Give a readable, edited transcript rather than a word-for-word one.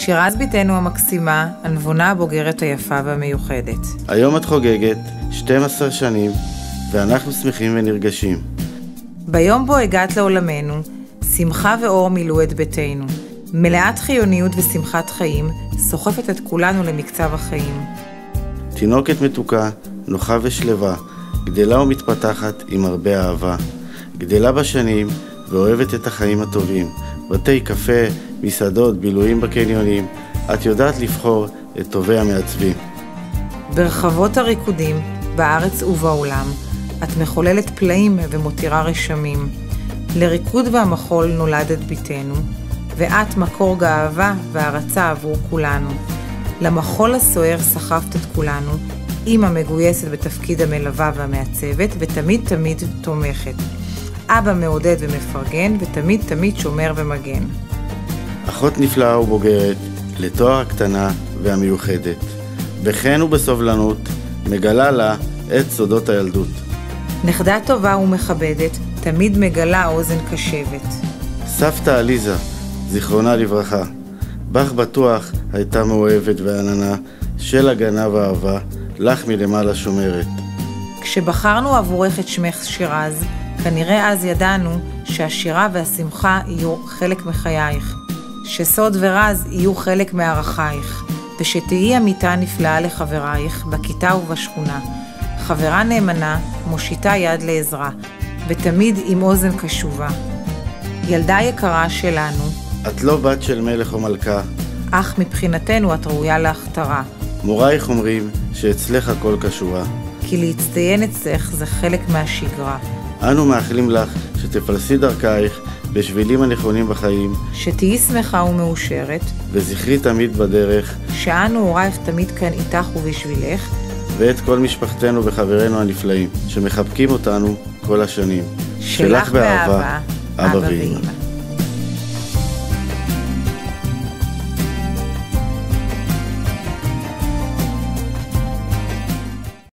שירז ביתנו המקסימה, הנבונה הבוגרת היפה והמיוחדת. היום את חוגגת 12 שנים, ואנחנו שמחים ונרגשים. ביום בו הגעת לעולמנו, שמחה ואור מילאו את ביתנו. מלאת חיוניות ושמחת חיים, סוחפת את כולנו למקצב החיים. תינוקת מתוקה, נוחה ושלווה, גדלה ומתפתחת עם הרבה אהבה. גדלה בשנים ואוהבת את החיים הטובים. בתי קפה, מסעדות, בילויים בקניונים. את יודעת לבחור את טובי המעצבים. ברחבות הריקודים, בארץ ובעולם, את מחוללת פלאים ומותירה רשמים. לריקוד והמחול נולדת ביתנו, ואת מקור גאווה והערצה עבור כולנו. למחול הסוער סחפת את כולנו, אמא מגויסת בתפקיד המלווה והמעצבת, ותמיד תמיד תומכת. אבא מעודד ומפרגן, ותמיד תמיד שומר ומגן. אחות נפלאה ובוגרת, לתואר הקטנה והמיוחדת. בחן ובסובלנות, מגלה לה את סודות הילדות. נכדה טובה ומכבדת, תמיד מגלה אוזן קשבת. סבתא עליזה, זיכרונה לברכה, בך בטוח הייתה מאוהבת ועננה, של הגנה ואהבה, לך מלמעלה שומרת. כשבחרנו עבורך את שמך שירז, כנראה אז ידענו שהשירה והשמחה יהיו חלק מחייך, שסוד ורז יהיו חלק מערכייך, ושתהי עמיתה נפלאה לחברייך בכיתה ובשכונה, חברה נאמנה, מושיטה יד לעזרה, ותמיד עם אוזן קשובה. ילדה יקרה שלנו, את לא בת של מלך או מלכה, אך מבחינתנו את ראויה להכתרה. מורייך אומרים שאצלך הכל קשורה. כי להצטיין אצלך זה חלק מהשגרה. אנו מאחלים לך שתפלסי דרכייך בשבילים הנכונים בחיים, שתהי שמחה ומאושרת, וזכרי תמיד בדרך, שאנו הורייך תמיד כאן איתך ובשבילך, ואת כל משפחתנו וחברינו הנפלאים, שמחבקים אותנו כל השנים. שלך באהבה, אבא ואמא.